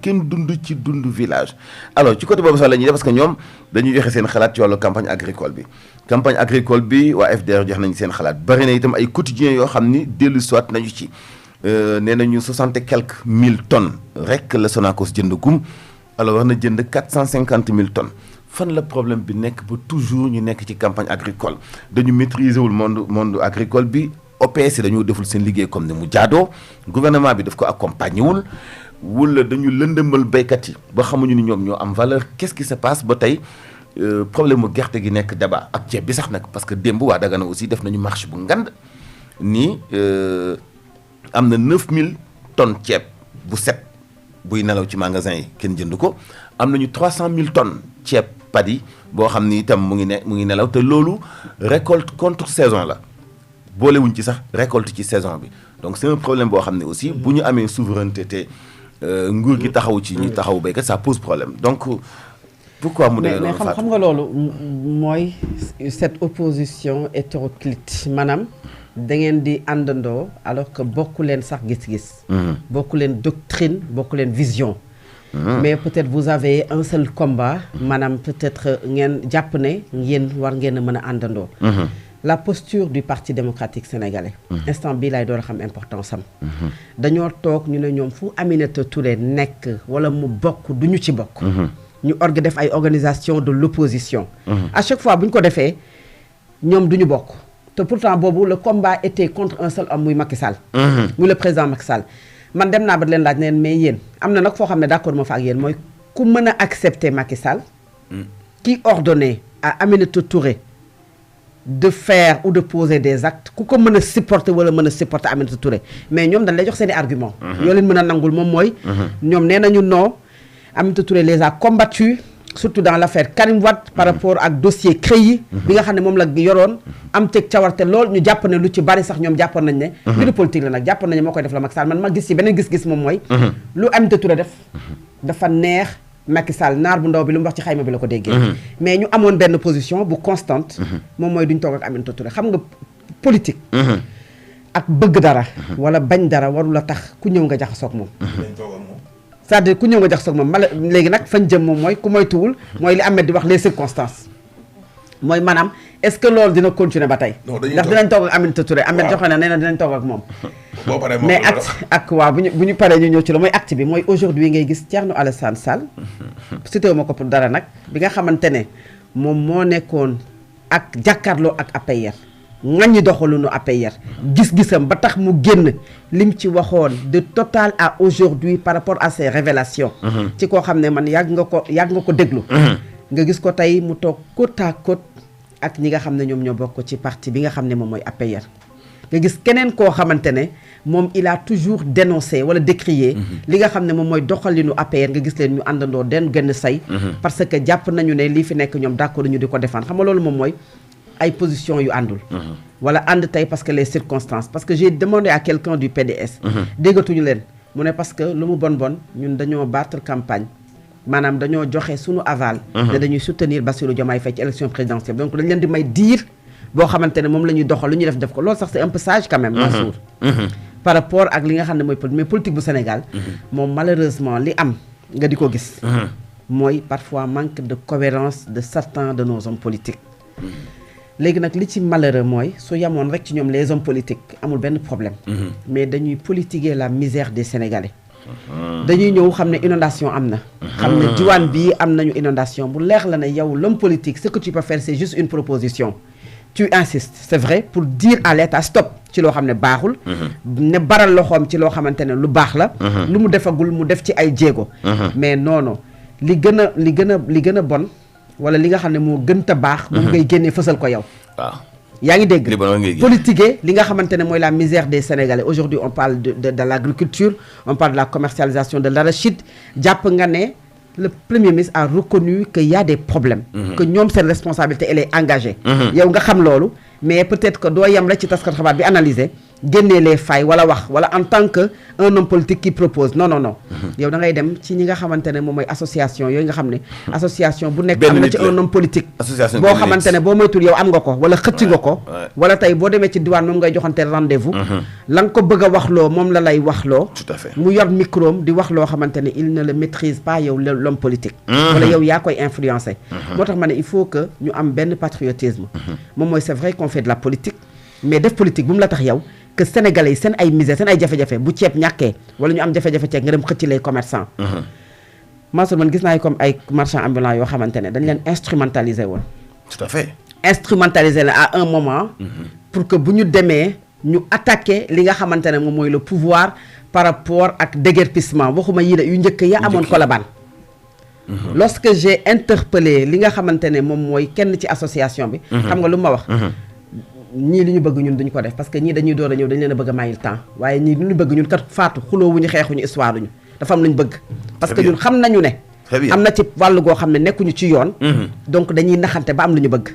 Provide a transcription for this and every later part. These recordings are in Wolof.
kenn dund ci dund village alors ci côté boobu sax la ñuy def parce que ñoom dañuy joxe seen xalaat ci wàllu campagne agricole bi waa FDR jox nañu seen xalaat bari na itam ay quotidiens yoo xam ni dellu soit nañu ci nee nañu 60 et quelques mille tonnes rek la Sonacos jënd gum alors war na jënd 450 000 tonnes fan la problème bi nekk ba toujours ñu nekk ci campagne agricole dañu maîtriser wul monde agricole bi OPS dañoo deful seen liggéey comme ni mu jaadoo gouvernement bi daf ko accompagner wala dañu lëndëmal béykat yi ba xamuñu ni ñoom ñoo am valeur qu'est-ce qui se passe ba tey problème mu gerte gi nekk débat ak ceeb bi sax nag parce que démb waa Dagana aussi def nañu marche bu ngand nii am na 9000 tonnes ceeb bu set buy nelaw ci magasin yi kenn jënd ko am nañu 300 000 tonnes ceeb padi boo xam ni itam mu ngi nelaw te loolu récolte contre saison la boolewuñ ci sax récolte ci saison bi donc c'est un problème boo xam ne aussi bu ñu amee souveraineté te nguur gi taxaw ci ñu taxaw béykat ça pose problème donc pourquoi mu demee noonu mais xam nga loolu mooy cette opposition hétéroclite maanaam da ngeen di àndandoo alors que bokku leen sax gis-gis bokku leen doctrine bokku leen vision mais peut-être vous avez un seul combat maanaam peut-être ngeen jàpp ne yéen war ngeen a mën a àndandoo la posture du Parti démocratique sénégalais instant bii laay door a xam importance am dañoo toog ñu ne ñoom fu Aminata Touré nekk wala mu bokk du ñu ci bokk ñu def ay organisation de l'opposition à chaque fois bu ñu ko defee ñoom du ñu bokk te pourtant boobu le combat était contre un seul homme muy Macky Sall muy le président Macky Sall man dem naa ba leen laaj neen mais yéen am na nag foo xam ne d'accord moo fa ak yéen mooy ku mën a accepter Macky Sall qui ordonnait à Aminata Touré de faire ou de poser des actes ku ko mën a supporter wala mën a supporter Aminata Touré mais ñoom dañ lay jox seen i argument yoo leen mën a nangul moom mooy ñoom nee nañu non Aminata Touré les a combattus surtout dans l'affaire Karim Wade par rapport ak dossier CREI bi nga xam ne moom la yoroon am teg cawarte lool ñu jàpp ne lu ci bari sax ñoom jàppoon nañ ne mbiru politique la nag jàppoon nañ moo koy def la Macky Sall man ma gis ci beneen gis-gis moom mooy lu Aminata Touré def dafa neex Macky Sall naar bu ndaw bi lu mu wax ci xayma bi la ko déggee mais ñu amoon benn position bu constante moom mooy duñ toog ak Aminata Touré xam nga politique ak bëgg dara wala bañ dara warul a tax ku ñëw nga jaxasoog moom c'est-à-dire ku ñëw nga jaxasoog moom léegi nag fañ jëm moom mooy ku moytuwul mooy li Ahmed di wax les circonstances mooy maanaam est-ce que loolu dina continuer ba tey ndax dinañ toog ak Aminata Touré Ahmed joxe na nee na dinañ toog ak moom mais acte ak waaw bu ñu paree ñu ñëw ci la mooy acte bi mooy aujourd'hui ngay gis Thierno Alassane Sall cité ma ko pour dara nag bi nga xamante ne moom moo nekkoon ak jàkkaarloo ak APR ngaññi doxalunu APR gis-gisam ba tax mu génn lim ci waxoon de Total à aujourd'hui par rapport à ces révélations ci koo xam ne man yàgg nga ko déglu nga gis ko tey mu toog côte à côte ak ñi nga xam ne ñoom ñoo bokk ci parti bi nga xam ne moom mooy APR nga gis keneen koo xamante ne moom il a toujours dénoncé wala décrié li nga xam ne moom mooy doxalinu APR nga gis leen ñu àndandoo den gën say parce que jàpp nañu ne lii fi nekk ñoom d'accord ñu di ko défendre xam nga loolu moom mooy ay position yu àndul wala ànd tey parce que les circonstances parce que j'ai demandé à quelqu'un du PDS déggatuñu leen mu ne parce que lu mu bon ñun dañoo battre campagne maanaam dañoo joxe suñu aval ne dañuy soutenir Bassirou Diomaye Faye ci élection présidentielle donc dañ leen di may diir boo xamante ne moom la ñuy doxal lu ñuy def ko loolu sax c'est un peu sage quand même Mansour par rapport ak li nga xam ne mooy mais politique bu Sénégal moom malheureusement li am nga di ko gis mooy parfois manque de cohérence de certains de nos hommes politiques léegi nag li ci malheureux mooy su yamoon rek ci ñoom les hommes politiques amul benn problème mais dañuy politiquer la misère des Sénégalais dañuy ñëw xam ne inondation am na xam ne diwaan bii am nañu inondation bu leer la ne yow l'homme politique ce que tu peux faire c'est juste une proposition tu insistes c'est vrai pour dire à l'État stop ci loo xam ne baaxul ne baral loxoom ci loo xamante ne lu baax la lu mu defagul mu def ci ay jéego mais non li gën a bon wala li nga xam ne moo gën ta baax moom ngay génnee fësal ko yow waaw yaa ngi dégg politiquer li nga xamante ne mooy la misère des Sénégalais aujourd'hui on parle de l'agriculture on parle de la commercialisation de l'arachide jàpp nga ne le premier ministre a reconnu qu'il y a des problèmes que ñoom seen responsabilité elle est engagée yow nga xam loolu mais peut-être que doo yem rek ci taskat xabaar bi analyser génnee les failles wala wax wala en tant que un homme politique qui propose non yow da ngay dem ci ñi nga xamante ne moom mooy association yooyu nga xam ne association bu nekk am na ci un homme politique boo xamante ne boo moytul yow am nga ko wala xëcc nga ko wala tey boo demee ci diwaan moom ngay joxante rendez-vous la nga ko bëgg a waxloo moom la lay waxloo tout à fait mu yor micro di wax loo xamante ne il ne le maîtrise pas yow l'homme politique wala yow yaa koy influencer moo tax ma ne il faut que ñu am benn patriotisme moom mooy c'est vrai qu'on fait de la politique mais def politique bu mu la tax yow que sénégalais yi seen ay misère seen ay jafe-jafe bu ceeb ñàkkee wala ñu am jafe-jafe ceeb nga dem xëcc les commerçants Mansour man gis naa comme ay marchands ambulants yoo xamante ne dañ leen instrumentaliser woon tout à fait instrumentaliser la à un moment pour que bu ñu demee ñu attaquer li nga xamante ne moom mooy le pouvoir par rapport ak déguerpissement waxuma yii de yu njëkk ya amoon Colobane lorsque j'ai interpellé li nga xamante ne moom mooy kenn ci association bi xam nga lu ma wax ñii li ñu bëgg ñun duñ ko def parce que ñii dañuy door a ñëw dañ leen a bëgg a mayil temps waaye ñii li ñu bëgg ñun kat faatu xuloo wuñu xeexuñu histoire uñu dafa am lu ñu bëgg parce que ñun xam nañu ne am na ci wàllu goo xam ne nekkuñu ci yoon donc dañuy naxante ba am lu ñu bëgg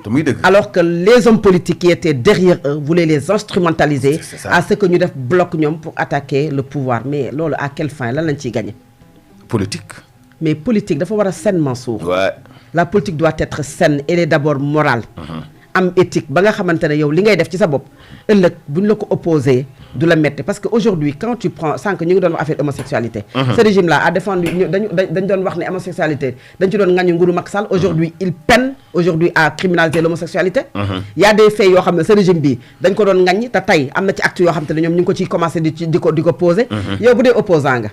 te muy dëgg alors que les hommes politiques qui étaient derrière eux voulaient les instrumentaliser à ce que ñu def bloc ñoom pour attaquer le pouvoir mais loolu à quelle fin lan lañ ciy gagné politique mais politique dafa war a saine Mansour la politique doit être saine elle est d'abord morale am éthique ba nga xamante ne yow li ngay def ci sa bopp ëllëg bu ñu la ko opposé du la metti parce que aujourd'hui quand tu prends sànq ñu ngi doon wax affaire homosexualité ce régime là a défendu dañ doon wax ne homosexualité dañ ci doon ŋàññu nguuru Macky Sall aujourd'hui il peine aujourd'hui à criminaliser l'homosexualité y a des faits yoo xam ne ce régime bi dañ ko doon ŋàññi te tey am na ci acte yoo xam te ne ñoom ñu ngi ko ciy commencé di ko posé yow bu dee opposant nga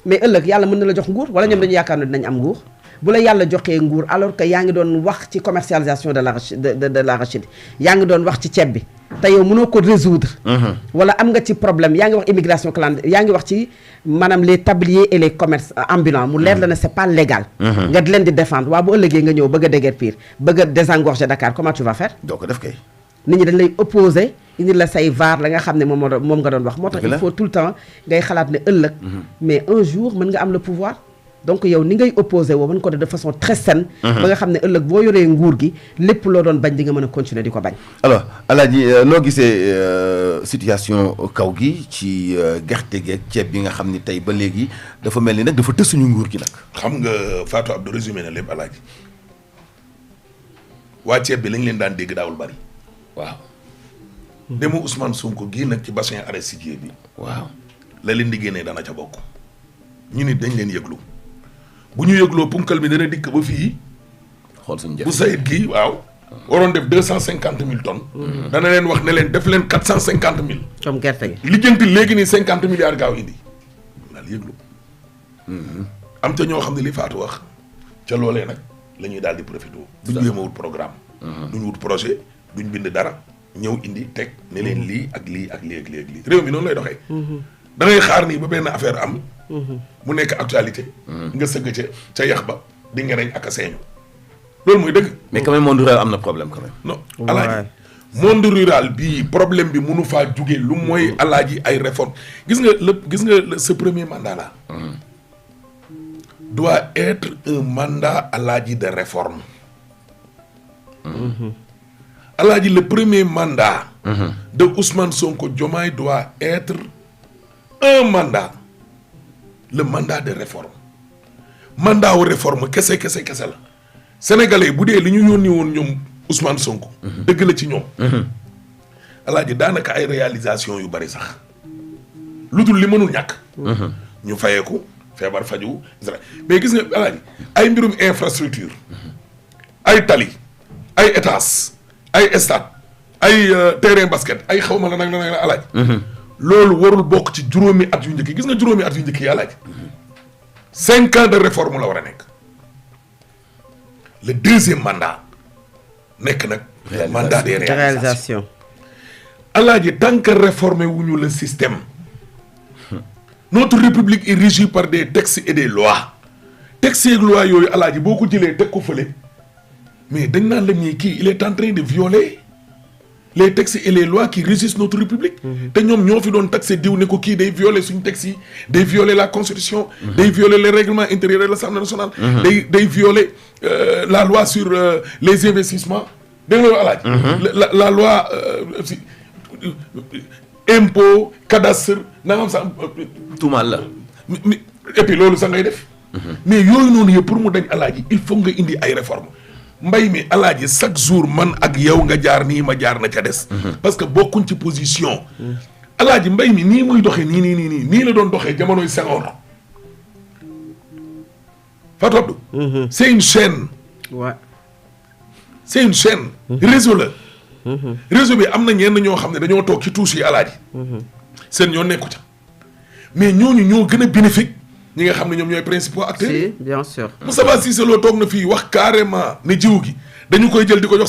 mais ëllëg yàlla mën na la jox nguur wala ñoom dañu yaakaar ne dinañ am nguur bu la yàlla joxee nguur alors que yaa ngi doon wax ci commercialisation de l'arachide yaa ngi doon wax ci ceeb bi te yow mënoo ko résoudre wala am nga ci problème yaa ngi wax immigration clandestine yaa ngi wax ci maanaam les tabliers et les commerces ambulants mu leer la ne c'est pas légal nga leen di défendre waa bu ëllëgee nga ñëw bëgg a déguerpir bëgg a désengorger Dakar comment tu vas faire doo ko def kay nit ñi dañ lay opposer indi la say vaar la nga xam ne moom nga doon wax moo tax il faut tout le temps ngay xalaat ne ëllëg mais un jour mën nga am le pouvoir donc yow ni ngay opposé woo mën ko def de façon très saine ba nga xam ne ëllëg boo yoree nguur gi lépp loo doon bañ di nga mën a continuer di ko bañ alors Alaaji noo gisee situation kaw gi ci gerte geeg ceeb bi nga xam ni tey ba léegi dafa mel ni nag dafa tës suñu nguur gi nag xam nga Fatou Abdou résumé na lépp Alaaji waa ceeb bi lañ leen daan dégg daawul bari waaw demu Ousmane Sonko gii nag ci bassin arachidier bi waaw la leen di génnee dana ca bokk ñu nit dañ leen yëglu bu ñu yëgloo punkal bi dana dikk ba fii xool suñu bu sayit gii waaw waroon def 250 000 tonnes dana leen wax ne leen def leen 450 000 comme gerte gi lijjanti léegi nii 50 milliards gaaw indi daal yëglu am ca ñoo xam ne li Fatou wax ca loolee nag la ñuy daal di profité duñ jéem a wut programme duñ wut projet duñ bind dara ñëw indi teg ne leen lii ak lii ak lii ak lii ak lii réew mi noonu lay doxee da ngay xaar nii ba benn affaire am mu nekk actualité nga sëgg ca yax ba di nga reñ ak a seeñu loolu mooy dëgg mais quand même monde rural am na problème quand même non alaaji monde rural bii problème bi mënu faa jugee lu mooy alaaji ay réforme gis nga ce premier mandat là doit être un mandat alaaji de réforme alaaji le premier mandat de Ousmane Sonko Diomaye doit être un mandat le mandat de réforme mandat wu réforme kese la sénégalais bu dee li ñu yónni woon ñoom Ousmane Sonko dëgg la ci ñoom alaaji daanaka ay réalisation yu bari sax lu dul li mënul ñàkk ñu fayeeku feebar faju mais gis nga alaaji ay mbirum infrastructure ay tali ay étages ay stade ay terrain basket ay xawma la nag la alaaji loolu warul bokk ci juróomi at yu njëkk yi gis nga juróomi at yu njëkk yi alaaji 5 ans de réforme la war a nekk le deuxième mandat nekk nag mandat des réalisations alaaji tant que réformer wuñu le système notre république est régie par des textes et des lois textes et lois yooyu alaaji boo ko jëlee teg ko fële mais dañ naan la ñuy kii il est en train de violer les textes et les lois qui régissent notre république te ñoom ñoo fi doon taxé diw ne ko kii day violer suñu textes yi day violer la constitution day violer les règlements intérieurs de l'Assemblée nationale day violer la loi sur les investissements dégg nga loolu alaaji la loi impôt cadastre nangam sax tuumaal la. et puis loolu sax ngay def. mais yooyu noonu yëpp pour mu dañ alaaji il faut nga indi ay réformes mbay mi alaaji chaque jour man ak yow nga jaar nii ma jaar na ca des. parce que bokkuñ ci position. alaaji mbay mi nii muy doxee nii la doon doxee jamonoy Senghor. Fatou Abdou. c'est une chaîne. Ouais. c'est une chaîne. réseau la. réseau bi am na ñenn ñoo xam ne dañoo toog ci touche yi alaaji. seen ñoo nekku ca mais ñooñu ñoo gën a bénéfique ñi nga xam ne ñoom ñooy principaux acteurs. Si, bien sûr. Moustapha Cissé Lo toog na fii wax carrément ne jiw gi dañu koy jël di ko jox seen